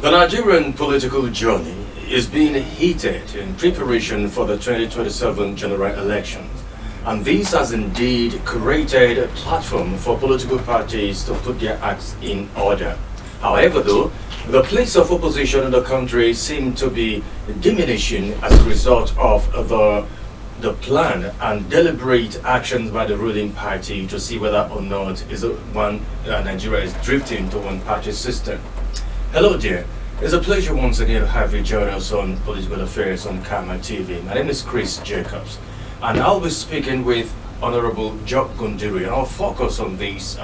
The Nigerian political journey is being heated in preparation for the 2027 general elections. And this has indeed created a platform for political parties to put their acts in order. However, though, the place of opposition in the country seems to be diminishing as a result of the plan and deliberate actions by the ruling party to see whether or not Nigeria is drifting to one party system. Hello dear, it's a pleasure once again to have you join us on Political Affairs on Karma TV. My name is Chris Jacobs and I'll be speaking with Honorable Job Gundiri. Our focus on this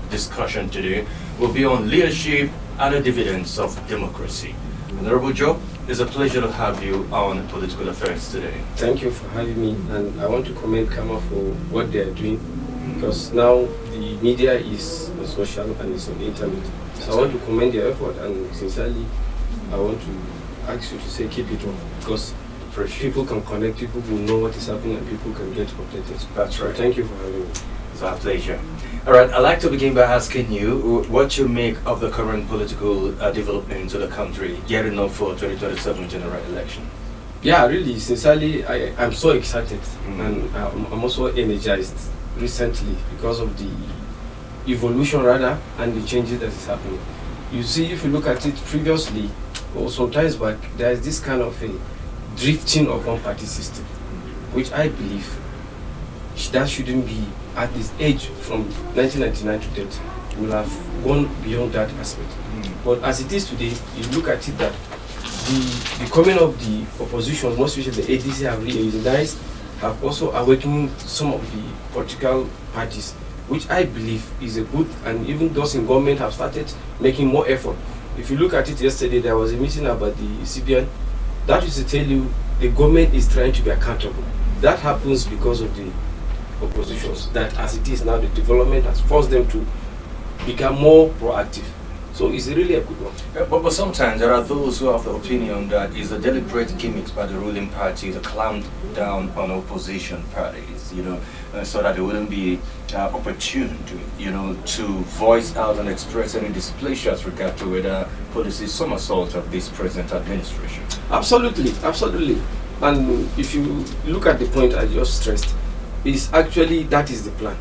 discussion today will be on leadership and the dividends of democracy. Honorable Job, it's a pleasure to have you on Political Affairs today. Thank you for having me, and I want to commend Karma for what they are doing, because now the media is on social and is on the internet. So I want to commend their effort, and sincerely I want to ask you to say keep it up, because people can connect, people will know what is happening, and people can get updated. That's right. So thank you for having me. It's our pleasure. All right, I'd like to begin by asking you what you make of the current political developments in the country gearing up for 2027 general election. Yeah, really, sincerely, I'm so excited, and I'm also energized recently because of the evolution rather and the changes that is happening. You see, if you look at it previously or sometimes back, there is this kind of a drifting of one party system, which I believe that shouldn't be at this age from 1999 to date. Will have gone beyond that aspect. But as it is today, you look at it that the coming of the opposition, most especially the ADC, have reorganized, have also awakened some of the political parties, which I believe is a good, and even those in government have started making more effort. If you look at it yesterday, there was a meeting about the CBN. That is to tell you the government is trying to be accountable. That happens because of the oppositions, that as it is now, the development has forced them to become more proactive. So it's really a good one. But sometimes there are those who have the opinion that it's a deliberate gimmicks by the ruling party to clamp down on opposition parties, so that they wouldn't be opportune to voice out and express any displeasure as regard to whether policy somersault of this present administration. Absolutely, absolutely. And if you look at the point I just stressed, is actually that is the plan.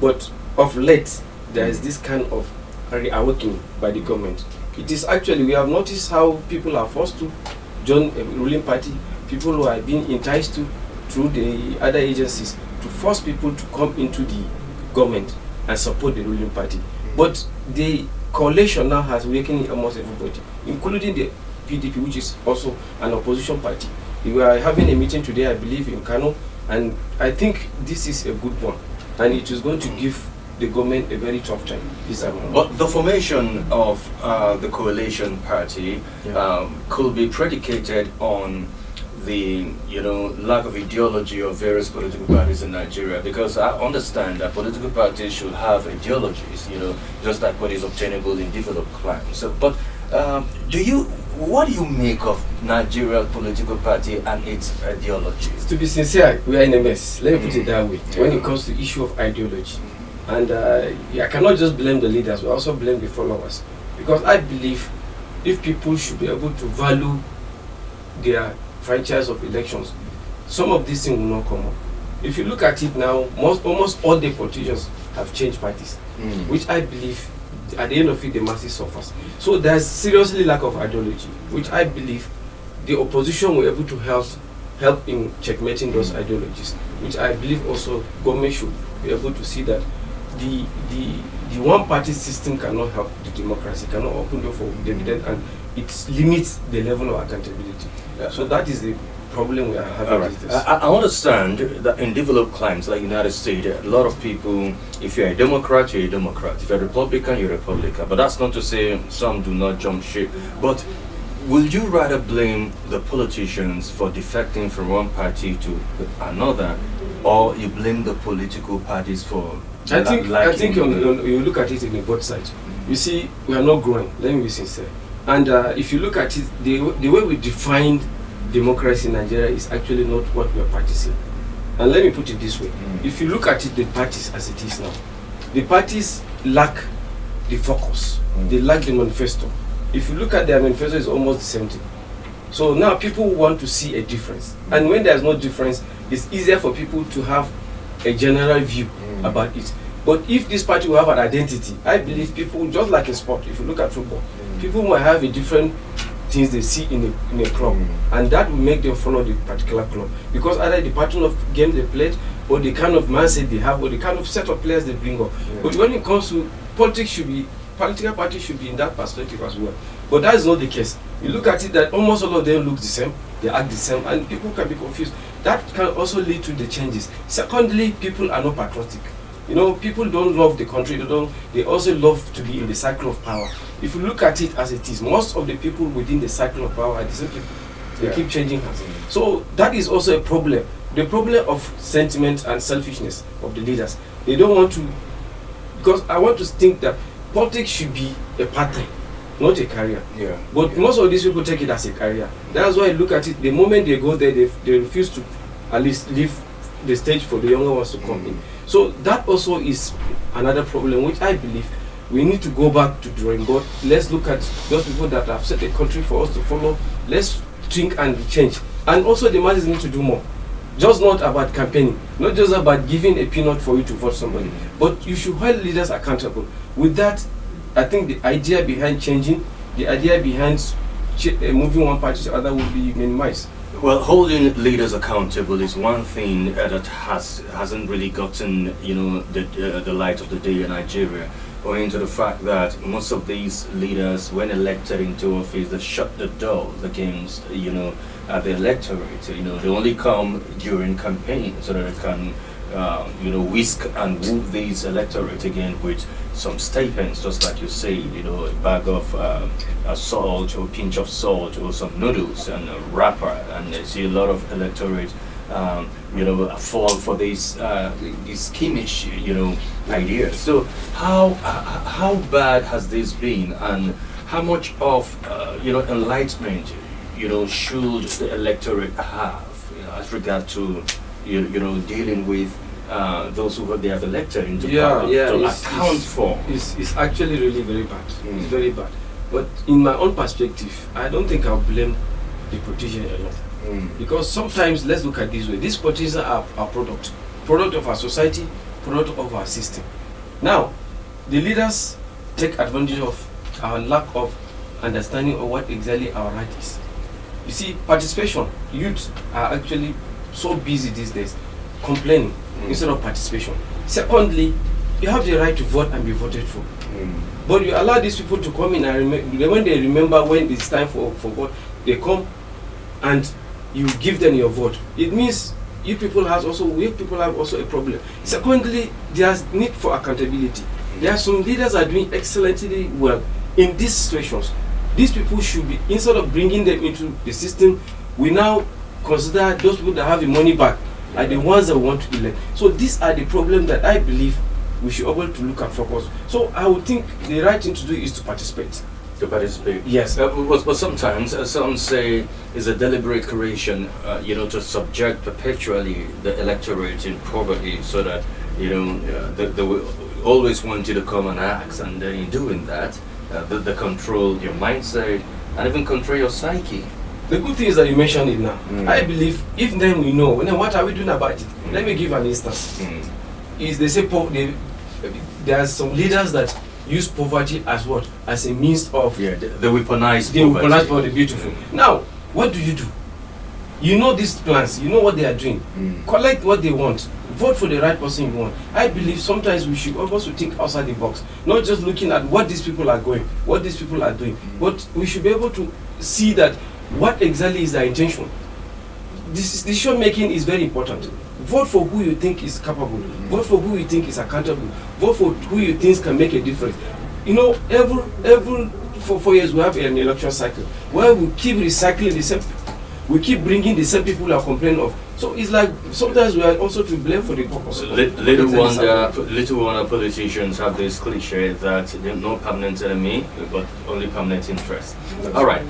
But of late, there is this kind of reawakening by the government. It is actually, we have noticed how people are forced to join a ruling party, people who are being enticed to through the other agencies to force people to come into the government and support the ruling party. But the coalition now has awakened almost everybody, including the PDP, which is also an opposition party. We are having a meeting today, I believe, in Kano, and I think this is a good one, and it is going to give the government a very tough time this time around. But the formation of the coalition party could be predicated on the lack of ideology of various political parties in Nigeria, because I understand that political parties should have ideologies, just like what is obtainable in developed climes. So, but what do you make of Nigeria political party and its ideologies? To be sincere, we are in a mess. Let me put it that way. When it comes to the issue of ideology, and I cannot just blame the leaders, we also blame the followers, because I believe if people should be able to value their franchise of elections, some of these things will not come up. If you look at it now, almost all the politicians have changed parties, which I believe at the end of it the masses suffers. So there's seriously lack of ideology, which I believe the opposition will be able to help in checkmating those ideologies, which I believe also government should be able to see that the one party system cannot help the democracy, cannot open door for dividend, and it limits the level of accountability. So that is the problem we are having. Right. I understand that in developed climes like United States, a lot of people, if you're a Democrat, you're a Democrat. If you're a Republican, you're a Republican. But that's not to say some do not jump ship. But will you rather blame the politicians for defecting from one party to another, or you blame the political parties for I think you look at it in both sides. You see, we are not growing, let me be sincere. And if you look at it, the way we defined democracy in Nigeria is actually not what we are practicing. And let me put it this way. If you look at it, the parties as it is now, the parties lack the focus, they lack the manifesto. If you look at their manifesto, it's almost the same thing. So now people want to see a difference. And when there's no difference, it's easier for people to have a general view about it. But if this party will have an identity, I believe people, just like a sport, if you look at football, people might have a different things they see in a club, and that will make them follow the particular club, because either the pattern of game they played, or the kind of mindset they have, or the kind of set of players they bring up. But when it comes to politics, political parties should be in that perspective as well. But that is not the case. You look at it that almost all of them look the same, they act the same, and people can be confused. That can also lead to the changes. Secondly, people are not patriotic. You know, people don't love the country, they also love to be in the cycle of power. If you look at it as it is, most of the people within the cycle of power are the same people. They keep changing hands. So that is also a problem. The problem of sentiment and selfishness of the leaders. They don't want to, because I want to think that politics should be a pattern, not a career. But most of these people take it as a career. That's why I look at it, the moment they go there, they refuse to at least leave the stage for the younger ones to come in. So that also is another problem, which I believe we need to go back to drawing board. Let's look at those people that have set a country for us to follow. Let's think and change. And also the masses need to do more. Just not about campaigning, not just about giving a peanut for you to vote somebody, but you should hold leaders accountable. With that, I think the idea behind changing, the idea behind moving one party to the other will be minimized. Well, holding leaders accountable is one thing that hasn't really gotten, the light of the day in Nigeria, owing to the fact that most of these leaders, when elected into office, they shut the doors against, the electorate. They only come during campaign so that they can, whisk and woo these electorate again with some stipends, just like you say, a bag of salt or pinch of salt or some noodles and a wrapper, and I see a lot of electorate, fall for these schemish, ideas. So how bad has this been, and how much of enlightenment, should the electorate have, as regard to, dealing with those who they have elected into power to account for? It's actually really very bad. It's very bad. But in my own perspective, I don't think I'll blame the politician alone. Because sometimes, let's look at this way, these politicians are product of our society, product of our system. Now, the leaders take advantage of our lack of understanding of what exactly our right is. You see, participation, youth are actually so busy these days complaining instead of participation. Secondly, you have the right to vote and be voted for. But you allow these people to come in and when they remember when it's time for vote, they come and you give them your vote. It means we people have also a problem. Secondly, there's need for accountability. There are some leaders that are doing excellently well in these situations. These people should be, instead of bringing them into the system, we now consider those people that have the money back are the ones that we want to elect. So these are the problems that I believe we should be able to look and focus. So I would think the right thing to do is to participate. To participate. Yes. But sometimes some say it's a deliberate creation, to subject perpetually the electorate in poverty, so that they will always want you to come and ask, and then in doing that, they control your mindset and even control your psyche. The good thing is that you mentioned it now. I believe if then we know, then what are we doing about it? Let me give an instance. Is they say there are some leaders that use poverty as what? As a means of they weaponize poverty. Weaponize for the beautiful. Now, what do? You know these plans, you know what they are doing. Collect what they want. Vote for the right person you want. I believe sometimes we should also think outside the box, not just looking at what these people are what these people are doing, but we should be able to see that what exactly is their intention. This decision making is very important. Vote for who you think is capable. Vote for who you think is accountable. Vote for who you think can make a difference. Every 4 years we have an election cycle where we keep recycling the same. We keep bringing the same people who are complaining of. So it's like sometimes we are also to blame for the purpose. Little wonder politicians have this cliche that they're no permanent enemy, but only permanent interest. All right,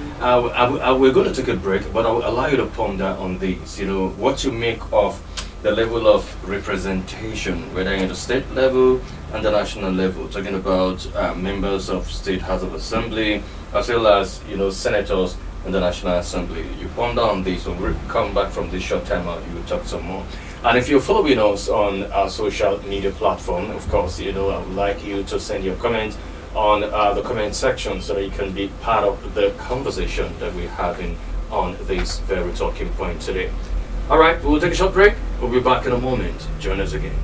we're going to take a break, but I'll allow you to ponder on these. What you make of the level of representation, whether in the state level, and the national level, talking about members of State House of Assembly, as well as, senators in the National Assembly. You ponder on this. When we come back from this short time out, you will talk some more. And if you're following us on our social media platform, of course, I would like you to send your comments on the comment section so that you can be part of the conversation that we're having on this very talking point today. All right, we'll take a short break. We'll be back in a moment. Join us again.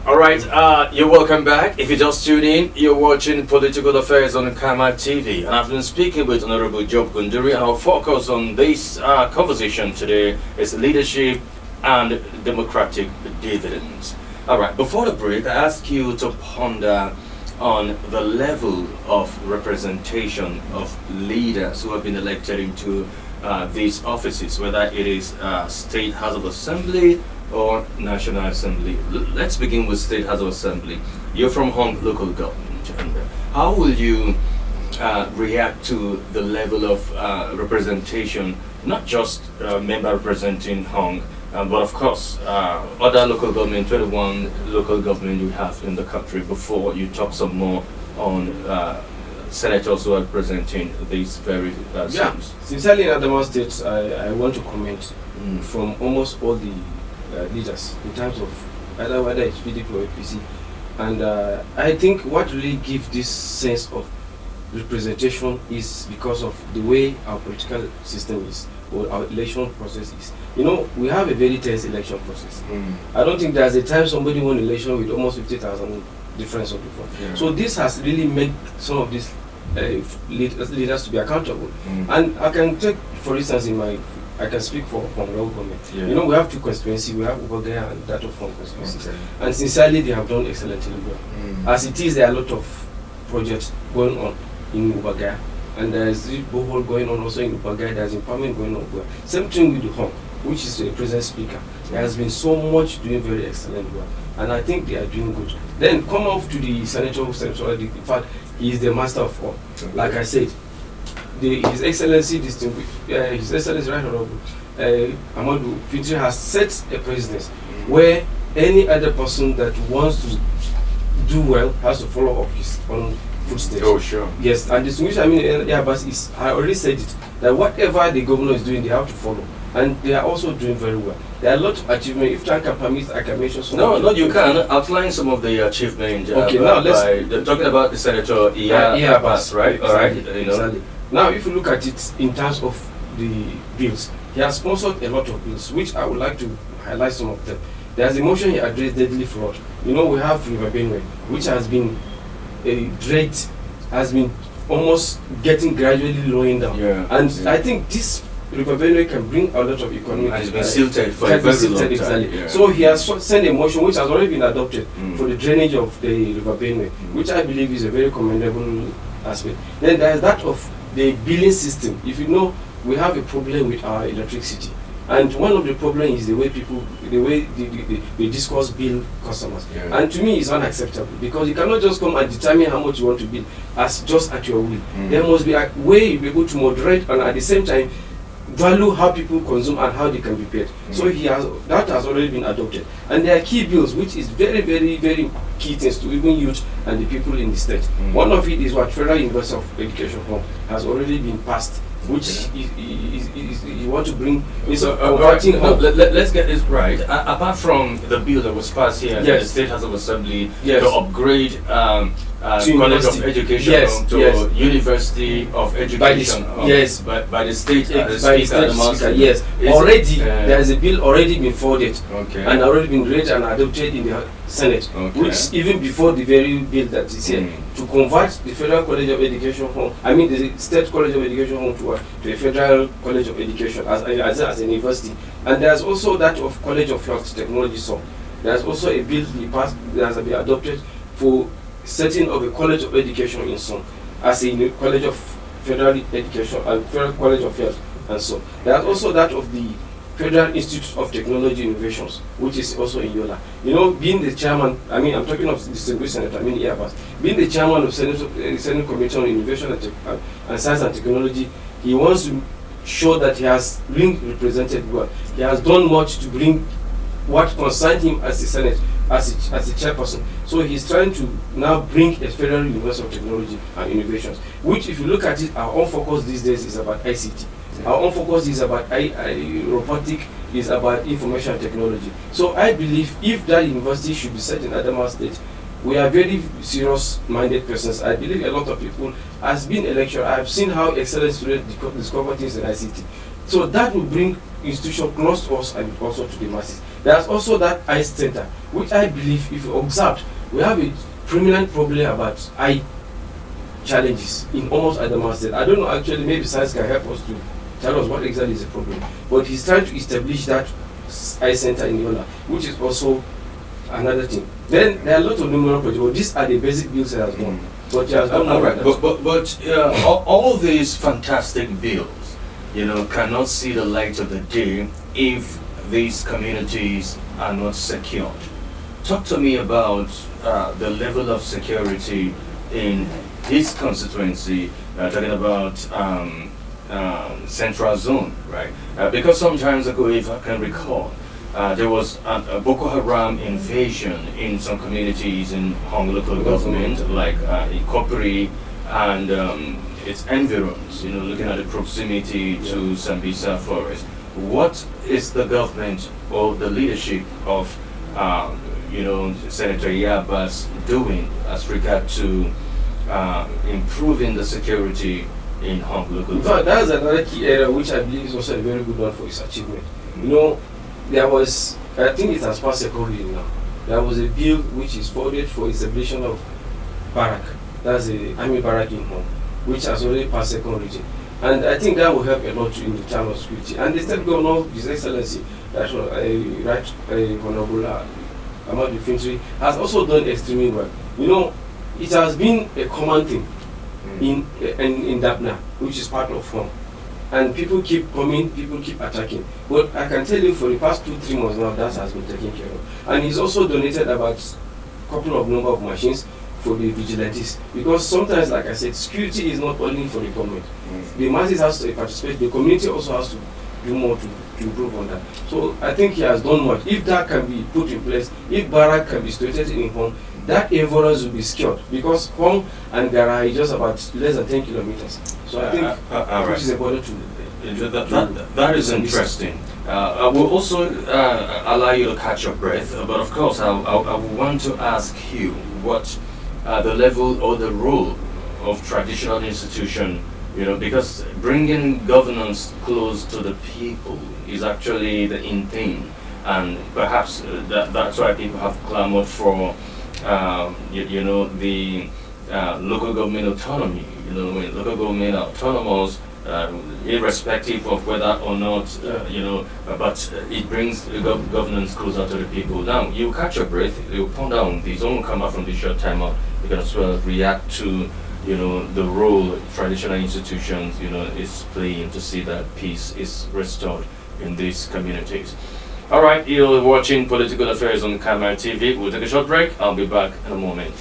Alright, you're welcome back. If you just tuned in, you're watching Political Affairs on Kama TV. And I've been speaking with Honorable Job Gunduri. Our focus on this conversation today is leadership and democratic dividends. Alright, before the break, I asked you to ponder on the level of representation of leaders who have been elected into these offices, whether it is State House of Assembly or National Assembly. Let's begin with State House of Assembly. You're from Hong local government. And how will you react to the level of representation, not just member representing Hong, but of course other local government, 21 local government you have in the country, before you talk some more on senators who are representing these very seats? Sincerely, in Adamawa State, I want to comment from almost all the leaders in terms of whether it's PDP or APC, and I think what really gives this sense of representation is because of the way our political system is, or our election process is. We have a very tense election process. I don't think there's a time somebody won an election with almost 50,000 difference of before. So this has really made some of these leaders to be accountable. And I can take, for instance, I can speak for local government. We have two constituencies. We have Ubagaya and that of Hong constituencies. And sincerely, they have done excellently well. As it is, there are a lot of projects going on in Ubagaya. And there is borehole going on also in Ubagaya. There is empowerment going on there. Same thing with the Hong, which is the present speaker. There has been so much doing very excellent work. And I think they are doing good. Then come off to the senator. In fact, he is the master of all. Like I said, His Excellency His Excellency Right Honorable Ahmadu Fitri has set a precedence where any other person that wants to do well has to follow up his own footsteps. Oh, sure. Yes, and distinguished Abbas I already said it, that whatever the governor is doing, they have to follow. And they are also doing very well. There are a lot of achievements. If time can permit, I can mention some. No, you can outline some of the achievements. Okay, now let's talking about the Senator Abbas, right? Exactly, all right. Exactly. Now, if you look at it in terms of the bills, he has sponsored a lot of bills, which I would like to highlight some of them. There's a motion he addressed, deadly fraud. We have River Benue, which has been a rate, has been almost getting gradually lowering down. I think this River Benue can bring a lot of economic. And it's been silted for a very long time. Exactly. So he has sent a motion which has already been adopted for the drainage of the River Benue, which I believe is a very commendable aspect. Then there is that of the billing system. If we have a problem with our electricity, and one of the problems is the way they discuss bill customers. And to me, it's unacceptable, because you cannot just come and determine how much you want to bill as just at your will. There must be a way you'll be able to moderate, and at the same time value how people consume and how they can be paid. So that has already been adopted, and there are key bills which is very, very, very key things to even youth and the people in the state. One of it is what Federal University of Education Home has already been passed, which you want to bring is converting. Let's get this right. Apart from the bill that was passed here in the State House of Assembly to upgrade to College of university. Education Yes, to yes. University of Education. Yes. By the state By the speaker. state the master. speaker, yes. Is Already, it, there is a bill already been forwarded okay. and already been read and adopted in the Senate, Okay. which even before the very bill that is here, to convert the Federal College of Education home, I mean the State College of Education home to a Federal College of Education as a university. And there's also that of College of Health Technology. So there's also a bill passed that has been adopted for setting of a College of Education in Son as a College of Federal Education and Federal College of Health and so. There's also that of the Federal Institute of Technology Innovations, which is also in Yola. You know, being the chairman, I mean, I'm talking of distinguished senator, I mean, Airbus, being the chairman of Senate Committee on Innovation and Science and Technology, he wants to show that he has been represented well. He has done much to bring what concerned him as the Senate, as a chairperson. So he's trying to now bring a Federal University of Technology and Innovations, which, if you look at it, our own focus these days is about ICT. Our own focus is about robotic, is about information technology. So I believe if that university should be set in Adamawa State, we are very serious-minded persons. I believe a lot of people, as being a lecturer, I've seen how excellent students discover things in ICT. So that will bring institution close to us and also to the masses. There's also that ICE center, which I believe, if you observe, we have a prominent problem about eye challenges in almost Adamawa State. I don't know, actually, maybe science can help us to tell us what exactly is the problem. But he's trying to establish that eye center in Yola, which is also another thing. Then there are a lot of numerous projects, but these are the basic bills that has done. But he has done more. Right. But all these fantastic bills, you know, cannot see the light of the day if these communities are not secured. Talk to me about the level of security in this constituency, talking about Central Zone, right? Because sometimes ago, if I can recall, there was a Boko Haram invasion in some communities in Hong local government, like in Kopri and its environs, you know, looking at the proximity to Sambisa Forest. What is the government or the leadership of, you know, Senator Yabas doing as regard to improving the security in Hong local government? In fact, that's another key area which I believe is also a very good one for its achievement. You know, there was, I think it has passed second reading now. There was a bill which is forwarded for establishment of barrack. That's the army barrack in Hong, which has already passed second reading. And I think that will help a lot in the term of security. And the state governor, His Excellency, that's Honorable Ahmad Infantry, has also done extremely well. You know, it has been a common thing in Dapna, which is part of Hong. And people keep coming, people keep attacking. But I can tell you for the past 2-3 months now, that has been taken care of. And he's also donated about a couple of number of machines for the vigilantes. Because sometimes, like I said, security is not only for the government. The masses has to participate, the community also has to do more to improve on that. So I think he has done much. If that can be put in place, if barrack can be situated in Hong, that environs will be secured, because Hong and Gara is just about less than 10 kilometers. So I think which is a border to that is interesting. I will also allow you to catch your breath, but of course I want to ask you what the level or the role of traditional institution, you know, because bringing governance close to the people is actually the in thing, and perhaps that's why people have clamored for you know, the local government autonomy. You know, when local government are autonomous, irrespective of whether or not, you know, but it brings the governance closer to the people. Now, you catch your breath, you ponder on this, don't come out from this short time out, you can as well react to, you know, the role traditional institutions, you know, is playing to see that peace is restored in these communities. All right, you're watching Political Affairs on Camera TV. We'll take a short break. I'll be back in a moment.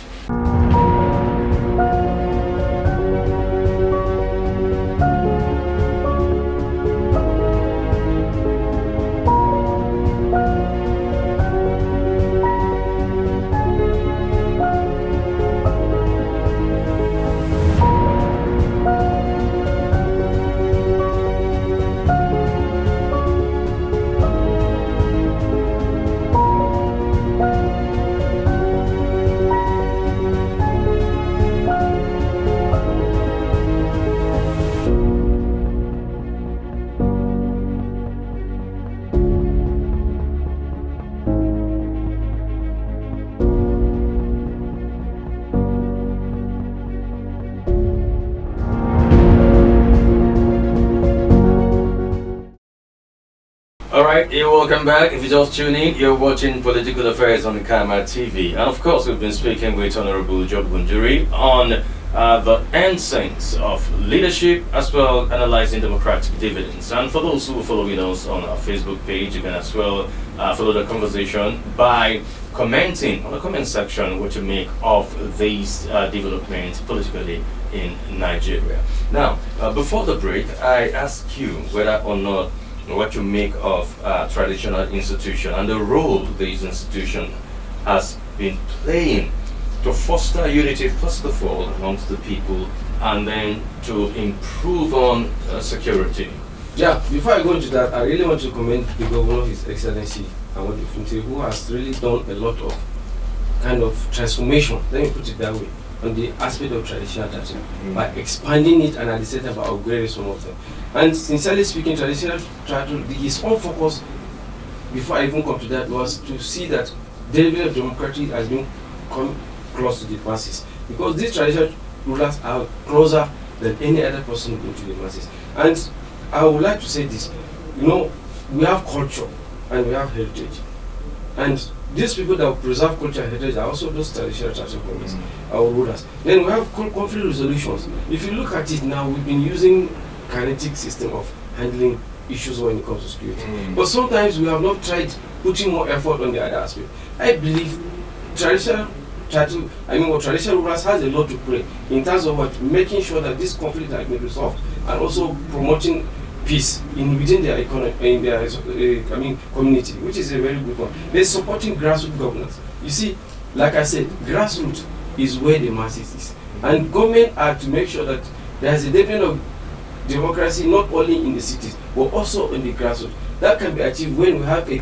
Alright, you're welcome back. If you just tune in, you're watching Political Affairs on the Kama TV. And of course, we've been speaking with Honorable Job Bunduri on the essence of leadership, as well analyzing democratic dividends. And for those who are following us on our Facebook page, you can as well follow the conversation by commenting on the comment section what you make of these developments politically in Nigeria. Now, before the break, I asked you whether or not what you make of traditional institution and the role this institution has been playing to foster unity, first of all, amongst the people, and then to improve on security. Yeah, before I go into that, I really want to commend the Governor, His Excellency, and who has really done a lot of kind of transformation, let me put it that way, on the aspect of traditional tattoo by expanding it and at the same time by upgrading some of them. And sincerely speaking, traditional tattoo, his own focus, before I even come to that, was to see that delivery of democracy has been come close to the masses, because these traditional rulers are closer than any other person to the masses. And I would like to say this, you know, we have culture and we have heritage, and these people that preserve culture and heritage are also those traditional governments, our rulers. Then we have conflict resolutions. If you look at it now, we've been using kinetic system of handling issues when it comes to security. But sometimes we have not tried putting more effort on the other aspect. I believe traditional rulers has a lot to play in terms of what making sure that this conflict has been resolved, and also promoting peace within their economy, in their community, which is a very good one. They're supporting grassroots governance. You see, like I said, grassroots is where the masses is, and government are to make sure that there's a development of democracy not only in the cities but also in the grassroots. That can be achieved when we have a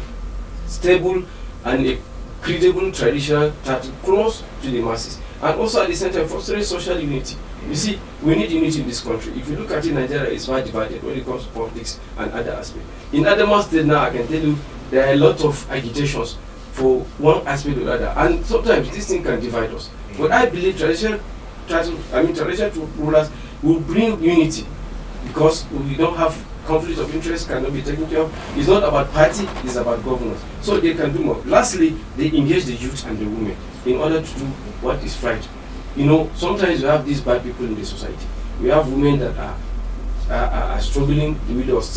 stable and a credible traditional that close to the masses, and also at the same time fostering social unity. You see, we need unity in this country. If you look at it, Nigeria is very divided when it comes to politics and other aspects. In Adamawa State now, I can tell you, there are a lot of agitations for one aspect or other, and sometimes this thing can divide us. But I believe traditional rulers will bring unity, because we don't have conflict of interest cannot be taken care of. It's not about party, it's about governance. So they can do more. Lastly, they engage the youth and the women in order to do what is right. You know, sometimes we have these bad people in the society. We have women that are struggling with us.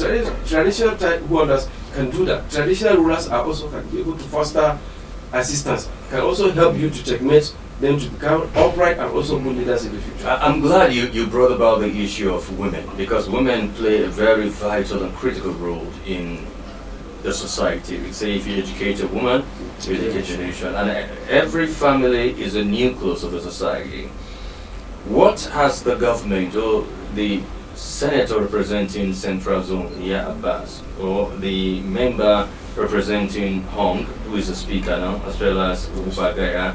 Traditional rulers can do that. Traditional rulers are also can be able to foster assistance, can also help you to checkmate them to become upright and also good leaders in the future. I'm glad you brought about the issue of women, because women play a very vital and critical role in the society. We say if you educate a woman, you educate a nation, and every family is a nucleus of the society. What has the government or the senator representing Central Zone, Abbas, or the member representing Hong, who is the speaker now, as well as Ubagaya,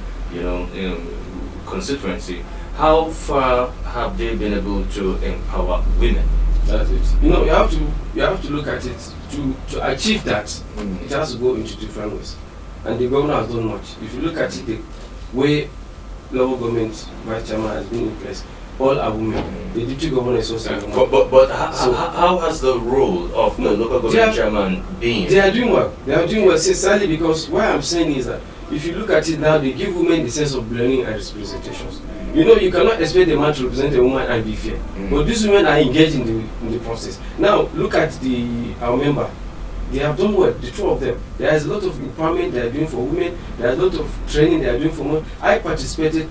constituency, how far have they been able to empower women? That's it. You know, you have to look at it to achieve that. It has to go into different ways, and the governor has done much. If you look at it, the way local government vice chairman has been in place, all are women. The deputy governor is also a woman. But how has the role of the local government chairman been? They are doing well. They are doing well sincerely, because what I'm saying is that if you look at it now, they give women the sense of belonging and representations. You know, you cannot expect a man to represent a woman and be fair. But these women are engaged in the process. Now, look at our member. They have done well, the two of them. There is a lot of empowerment they are doing for women. There is a lot of training they are doing for women. I participated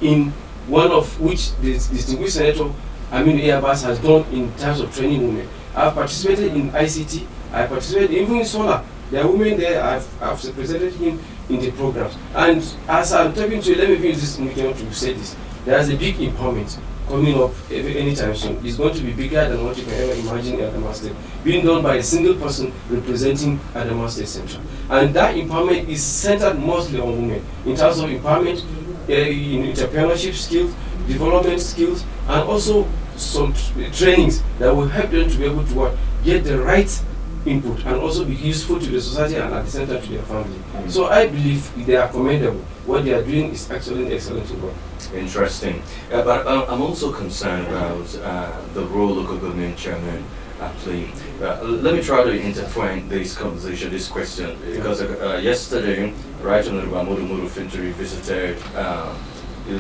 in one of which the distinguished senator, Abbas, has done in terms of training women. I have participated in ICT. I have participated even in solar. There are women there. I've represented him in the programs. And as I'm talking to you, let me use this medium to say this. There is a big empowerment coming up anytime soon. It's going to be bigger than what you can ever imagine in Adamawa State, being done by a single person representing Adamawa State Central. And that empowerment is centered mostly on women in terms of empowerment, in entrepreneurship skills, development skills, and also some trainings that will help them to be able to get the right input and also be useful to the society and at the same time to their family. So I believe they are commendable. What they are doing is actually excellent work. Interesting. But I'm also concerned about the role local government chairmen are playing. Let me try to intertwine this conversation, this question, because yesterday, right Honorable Amodu Muru Fintiri visited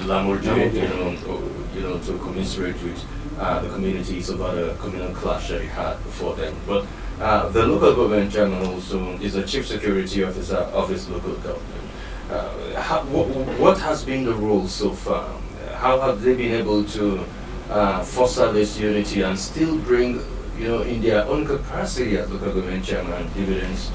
Lamurde, to commiserate with the communities about the communal clash that he had before them. But the local government chairman also is the chief security officer of his local government. What has been the role so far? How have they been able to foster this unity and still bring, in their own capacity as local government chairman, dividends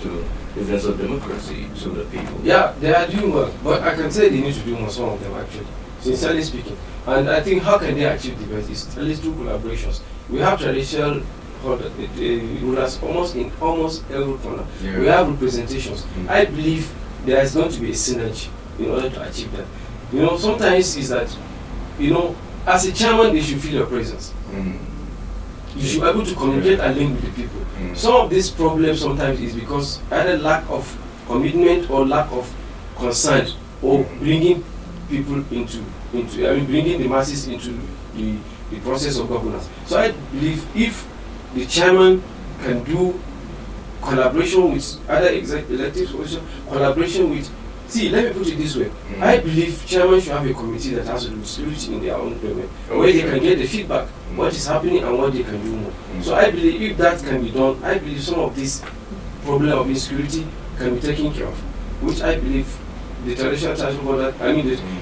of democracy to the people? Yeah, they are doing well, but I can say they need to do more, some of them actually, sincerely speaking. And I think how can they achieve the best is at least through collaborations. We have traditional rulers almost every corner. Yeah. We have representations. I believe there is going to be a synergy in order to achieve that. Sometimes is that, as a chairman, they should feel your presence. You should be able to communicate and link with the people. Some of these problems sometimes is because either lack of commitment or lack of concern, or bringing people bringing the masses into the process of governance. So I believe if the chairman can do collaboration with other executive positions, collaboration with, let me put it this way, I believe chairman should have a committee that has to do with security in their own domain, where they can get the feedback, what is happening and what they can do more. So I believe if that can be done, I believe some of this problem of insecurity can be taken care of, which I believe the traditional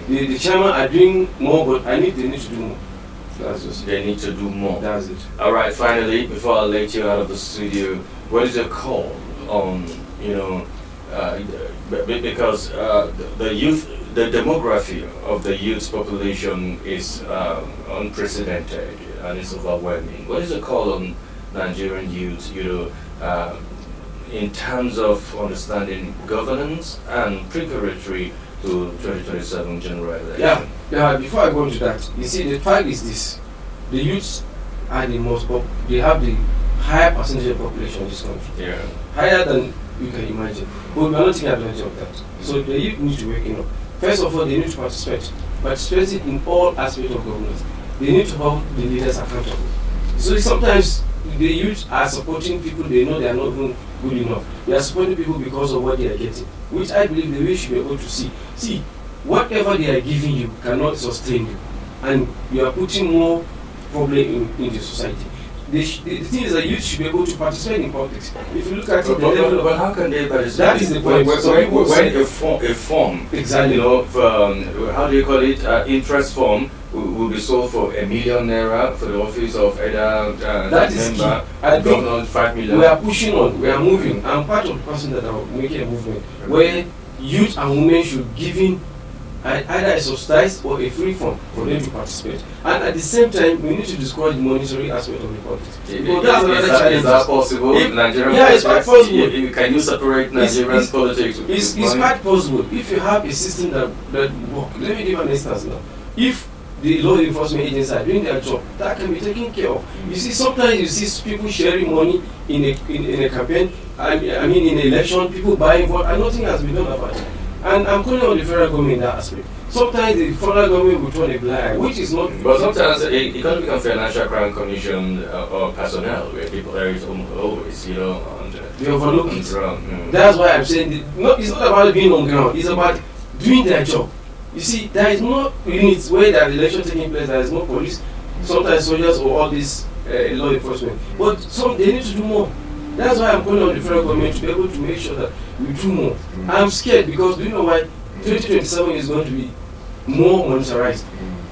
the chairman are doing more, but they need to do more. They need to do more. That's it. All right, finally, before I let you out of the studio, what is your call on, because the youth, the demography of the youth population is unprecedented and it's overwhelming. What is the call on Nigerian youth, in terms of understanding governance and preparatory to 2027 general election? Yeah, before I go into that, you see, the fact is this: the youths are they have the higher percentage of population in this country. Yeah. Higher than you can imagine. But we are not taking advantage of that. So the youth need to wake up. First of all, they need to participate in all aspects of governance. They need to hold the leaders accountable. So sometimes the youth are supporting people they know they are not even good enough. They are supporting people because of what they are getting, which I believe the youth should be able to see. See, whatever they are giving you cannot sustain you, and you are putting more problem in the society. The thing is that youth should be able to participate in politics. If you look at it, but how can they participate? That is the point. When a form, exactly, how do you call it? Interest form will be sold for ₦1 million for the office of either that is member, key. governor, 5 million. We are pushing on. We are moving. I'm part of the person that are making a movement where youth and women should give in either a subsidized or a free form for them to participate. And at the same time, we need to discourage the monetary aspect of the politics. Is that possible? It's quite possible. Can you separate Nigerian politics? It's quite possible. If you have a system that works. Let me give an instance now. If the law enforcement agencies are doing their job, that can be taken care of. You see, sometimes you see people sharing money in a campaign, in an election, people buying vote, and nothing has been done about it. And I'm calling on the federal government in that aspect. Sometimes the federal government will turn a blind eye, which is not. But sometimes Economic and Financial Crime Commission or personnel, where people are always, they overlook it. That's why I'm saying it's not about being on ground. It's about doing their job. You see, there is no units where there are elections taking place. There is no police, sometimes soldiers or all this law enforcement. But they need to do more. That's why I'm calling on the federal government to be able to make sure that we do more. I'm scared because do you know why? 2027 is going to be more monetarized.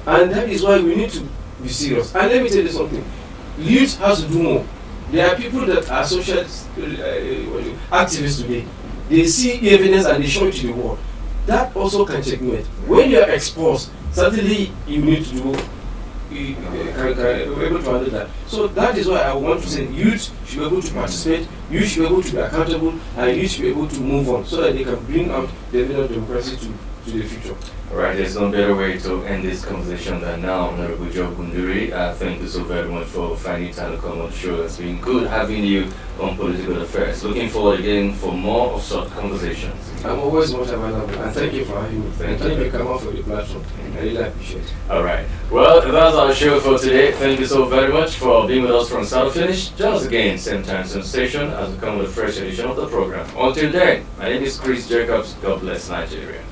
And that is why we need to be serious. And let me tell you something. Youth has to do more. There are people that are social activists today. They see evidence and they show it to the world. That also can checkmate. When you are exposed, certainly you need to do be able to handle that. So that is why I want to say youth should be able to participate, youth should be able to be accountable, and youth should be able to move on so that they can bring out the evidence of democracy to to the future. All right, there's no better way to end this conversation than now, Honorable Joe Gunduri. Thank you so very much for finding time to come on the show. It's been good having you on political affairs. Looking forward again for more of such conversations. I'm always much available, and thank you for having me. Thank you, Kama, for the platform. I really appreciate it. All right. Well, that's our show for today. Thank you so very much for being with us from start to finish. Join us again, same time, same station, as we come with a fresh edition of the program. Until then, my name is Chris Jacobs. God bless Nigeria.